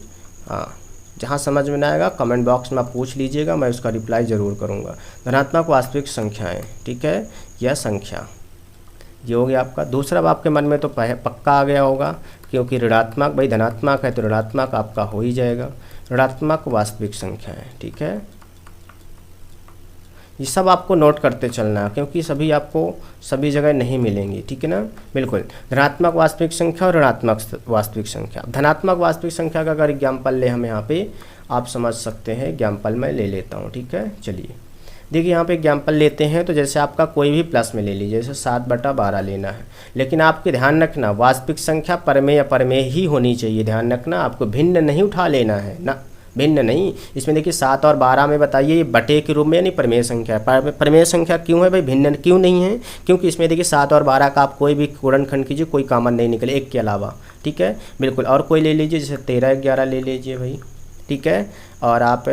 S1: हाँ, जहाँ समझ में ना आएगा कमेंट बॉक्स में आप पूछ लीजिएगा, मैं उसका रिप्लाई ज़रूर करूँगा। धनात्मक वास्तविक संख्याएँ, ठीक है, यह संख्या, ये हो गया आपका। दूसरा अब आपके मन में तो पक्का आ गया होगा, क्योंकि ऋणात्मक भाई, धनात्मक है तो ऋणात्मक आपका हो ही जाएगा, ऋणात्मक वास्तविक संख्या है, ठीक है। ये सब आपको नोट करते चलना है, क्योंकि सभी आपको सभी जगह नहीं मिलेंगी, ठीक है ना, बिल्कुल। धनात्मक वास्तविक संख्या और ऋणात्मक वास्तविक संख्या। धनात्मक वास्तविक संख्या का अगर एग्जाम्पल ले हम यहाँ पे, आप समझ सकते हैं, एग्जाम्पल मैं ले लेता हूँ, ठीक है। चलिए देखिए यहाँ पे एग्जाम्पल लेते हैं, तो जैसे आपका कोई भी प्लस में ले लीजिए, जैसे 7/12 लेना है, लेकिन आपके ध्यान रखना वास्तविक संख्या परमेय अपरमेय ही होनी चाहिए, ध्यान रखना, आपको भिन्न नहीं उठा लेना है ना, भिन्न नहीं। इसमें देखिए 7 और 12 में बताइए, ये बटे के रूप में यानी परमेय संख्या है। परमेय संख्या क्यों है भाई, भिन्न क्यों नहीं है, क्योंकि इसमें देखिए 7 और 12 का आप कोई भी गुणनखंड कीजिए, कोई कॉमन नहीं निकले, एक के अलावा, ठीक है, बिल्कुल। और कोई ले लीजिए, जैसे 13/11 ले लीजिए भाई, ठीक है। और आप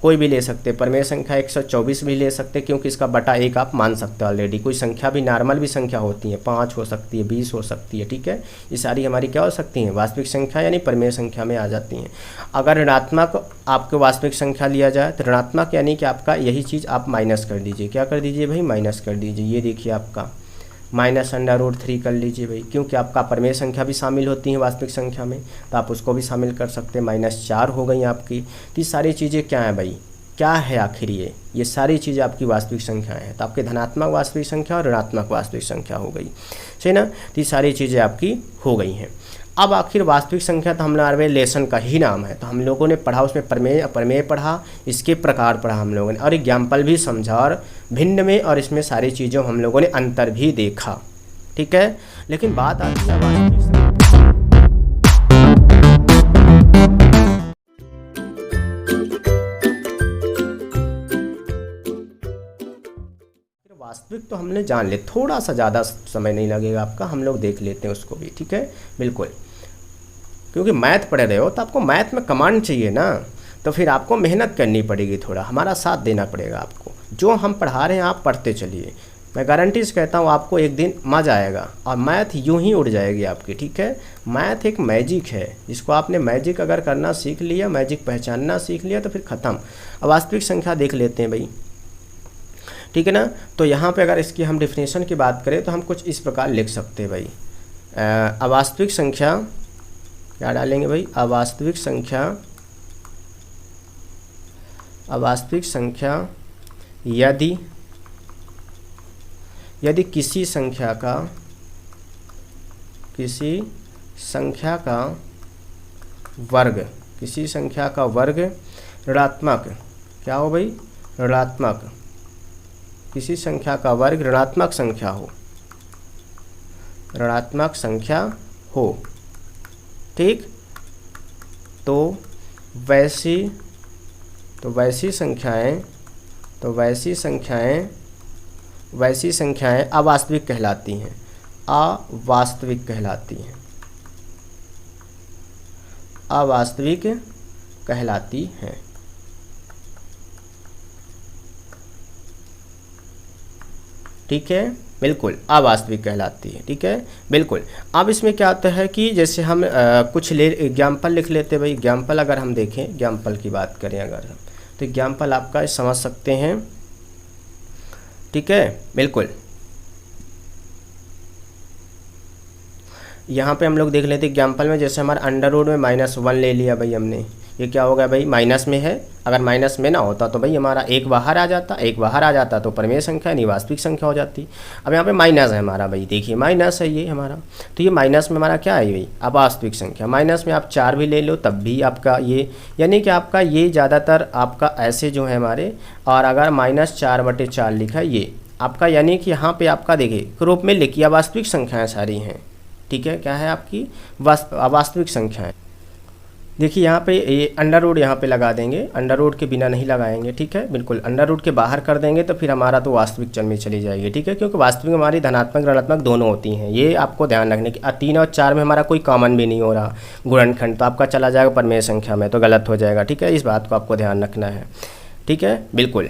S1: कोई भी ले सकते हैं, परमेय संख्या 124 भी ले सकते हैं, क्योंकि इसका बटा 1 आप मान सकते हो ऑलरेडी। कोई संख्या भी नॉर्मल भी संख्या होती है, 5 हो सकती है, 20 हो सकती है, ठीक है। ये सारी हमारी क्या हो सकती हैं, वास्तविक संख्या यानी परमेय संख्या में आ जाती हैं। अगर ऋणात्मक आपको वास्तविक संख्या लिया जाए तो ऋणात्मक यानी कि आपका यही चीज़ आप माइनस कर दीजिए। क्या कर दीजिए भाई, माइनस कर दीजिए। ये देखिए आपका -√3 कर लीजिए भाई, क्योंकि आपका परमेय संख्या भी शामिल होती है वास्तविक संख्या में, तो आप उसको भी शामिल कर सकते हैं। -4 हो गई आपकी। तो ये सारी चीज़ें क्या हैं भाई, क्या है आखिर ये सारी चीज़ें आपकी वास्तविक संख्याएं हैं। तो आपके धनात्मक वास्तविक संख्या और ऋणात्मक वास्तविक संख्या हो गई, सही ना। तो ये सारी चीज़ें आपकी हो गई हैं। अब आखिर वास्तविक संख्या तो हमारे लेसन का ही नाम है, तो हम लोगों ने पढ़ा उसमें प्रमेय अप्रमेय पढ़ा, इसके प्रकार पढ़ा हम लोगों ने, और एग्जाम्पल भी समझा, और भिन्न में और इसमें सारी चीज़ों हम लोगों ने अंतर भी देखा, ठीक है। लेकिन बात आती है वास्तविक संख्या। वास्तविक तो हमने जान लिया, थोड़ा सा ज़्यादा समय नहीं लगेगा आपका, हम लोग देख लेते हैं उसको भी, ठीक है, बिल्कुल। क्योंकि मैथ पढ़ रहे हो तो आपको मैथ में कमांड चाहिए ना, तो फिर आपको मेहनत करनी पड़ेगी, थोड़ा हमारा साथ देना पड़ेगा आपको। जो हम पढ़ा रहे हैं आप पढ़ते चलिए, मैं गारंटी से कहता हूँ आपको एक दिन मज़ा आएगा और मैथ यूं ही उड़ जाएगी आपकी, ठीक है। मैथ एक मैजिक है, जिसको आपने मैजिक अगर करना सीख लिया, मैजिक पहचानना सीख लिया तो फिर ख़त्म। अब वास्तविक संख्या देख लेते हैं भाई, ठीक है ना। तो यहाँ पे अगर इसकी हम डिफिनेशन की बात करें तो हम कुछ इस प्रकार लिख सकते हैं भाई, अवास्तविक संख्या, क्या डालेंगे भाई, अवास्तविक संख्या, अवास्तविक संख्या यदि किसी संख्या का वर्ग, किसी संख्या का वर्ग ऋणात्मक, क्या हो भाई, ऋणात्मक, किसी संख्या का वर्ग ऋणात्मक संख्या हो, ऋणात्मक संख्या हो, ठीक। तो वैसी संख्याएं अवास्तविक कहलाती हैं, अवास्तविक कहलाती हैं, अवास्तविक कहलाती हैं, ठीक है, बिल्कुल अवास्तविक कहलाती है, ठीक है, बिल्कुल। अब इसमें क्या होता है कि जैसे हम कुछ एग्जाम्पल लिख लेते हैं भाई। एग्जाम्पल अगर हम देखें, एग्जाम्पल की बात करें अगर हम, तो एग्जाम्पल आपका समझ सकते हैं, ठीक है, बिल्कुल। यहाँ पे हम लोग देख लेते हैं एग्जाम्पल में, जैसे हमारा अंडर रूट में -1 ले लिया भाई हमने, ये क्या हो गया भाई, माइनस में है। अगर माइनस में ना होता तो भाई हमारा एक बाहर आ जाता, तो प्रमेय संख्या नहीं वास्तविक संख्या हो जाती। अब यहाँ पे माइनस है हमारा भाई, देखिए माइनस है ये हमारा, तो ये माइनस में हमारा क्या है भाई, अवास्तविक संख्या। माइनस में आप 4 भी ले लो तब भी आपका ये, यानी कि आपका ये ज़्यादातर आपका ऐसे जो है हमारे, और अगर -4/4 लिखा है ये आपका, यानी कि यहाँ पे आपका देखिए ग्रुप में लिखिए अवास्तविक संख्याएँ सारी हैं, ठीक है। क्या है आपकी अवास्तविक संख्याएँ। देखिए यहाँ पे ये अंडर रूट यहाँ पे लगा देंगे, अंडर रूट के बिना नहीं लगाएंगे, ठीक है, बिल्कुल। अंडर रूट के बाहर कर देंगे तो फिर हमारा तो वास्तविक चल में चली जाएगी, ठीक है, क्योंकि वास्तविक हमारी धनात्मक ऋणात्मक दोनों होती हैं, ये आपको ध्यान रखने की। 3 और 4 में हमारा कोई कॉमन भी नहीं हो रहा गुणनखंड, तो आपका चला जाएगा प्रमेय संख्या में, तो गलत हो जाएगा, ठीक है। इस बात को आपको ध्यान रखना है, ठीक है, बिल्कुल।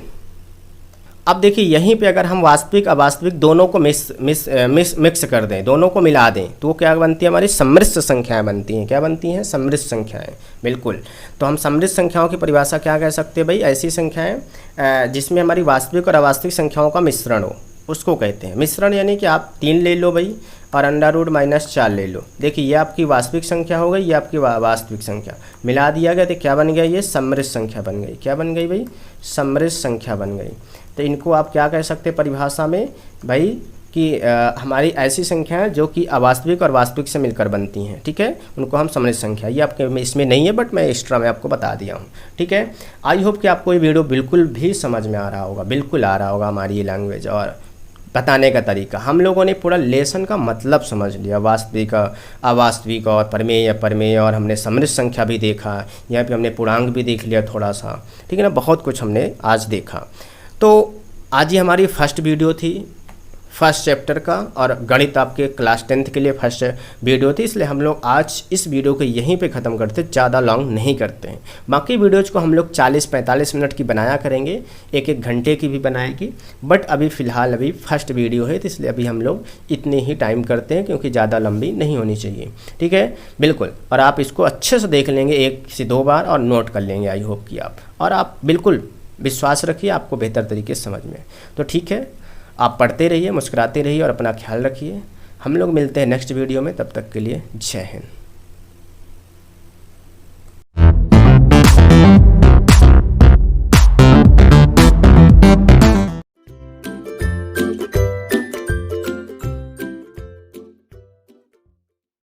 S1: अब देखिए यहीं पे अगर हम वास्तविक अवास्तविक दोनों को मिक्स कर दें, दोनों को मिला दें, तो वो क्या बनती है, हमारी सम्मिश्र संख्याएं बनती हैं। क्या बनती हैं, सम्मिश्र संख्याएं, बिल्कुल। तो हम सम्मिश्र संख्याओं की परिभाषा क्या कह सकते हैं भाई, ऐसी संख्याएं जिसमें हमारी वास्तविक और अवास्तविक संख्याओं का मिश्रण हो, उसको कहते हैं मिश्रण। यानी कि आप 3 ले लो भाई और अंडर रूट -4 ले लो, देखिए ये आपकी वास्तविक संख्या हो गई, ये आपकी वास्तविक संख्या, मिला दिया गया तो क्या बन गया, ये सम्मिश्र संख्या बन गई। क्या बन गई भाई, सम्मिश्र संख्या बन गई। तो इनको आप क्या कह सकते हैं परिभाषा में भाई, कि हमारी ऐसी संख्याएं जो कि अवास्तविक और वास्तविक से मिलकर बनती हैं, ठीक है, उनको हम सम्मिश्र संख्या, ये आपके इसमें नहीं है बट मैं एक्स्ट्रा में आपको बता दिया हूँ, ठीक है। आई होप कि आपको ये वीडियो बिल्कुल भी समझ में आ रहा होगा, बिल्कुल आ रहा होगा हमारी ये लैंग्वेज और बताने का तरीका। हम लोगों ने पूरा लेसन का मतलब समझ लिया, वास्तविक अवास्तविक और प्रमेय अप्रमेय, और हमने सम्मिश्र संख्या भी देखा, यहाँ पे हमने पूर्णांक भी देख लिया थोड़ा सा, ठीक है ना, बहुत कुछ हमने आज देखा। तो आज ही हमारी फर्स्ट वीडियो थी, फर्स्ट चैप्टर का, और गणित आपके क्लास 10th के लिए फर्स्ट वीडियो थी, इसलिए हम लोग आज इस वीडियो को यहीं पे ख़त्म करते, ज़्यादा लॉन्ग नहीं करते हैं। बाकी वीडियोज़ को हम लोग 40-45 मिनट की बनाया करेंगे, 1-1 घंटे की भी बनाएगी, बट अभी फ़िलहाल अभी फर्स्ट वीडियो है, तो इसलिए अभी हम लोग इतने ही टाइम करते हैं, क्योंकि ज़्यादा लंबी नहीं होनी चाहिए, ठीक है, बिल्कुल। और आप इसको अच्छे से देख लेंगे 1 से 2 बार और नोट कर लेंगे, आई होप कि आप, और आप बिल्कुल विश्वास रखिए आपको बेहतर तरीके से समझ में। तो ठीक है, आप पढ़ते रहिए, मुस्कुराते रहिए और अपना ख्याल रखिए। हम लोग मिलते हैं नेक्स्ट वीडियो में, तब तक के लिए जय हिंद।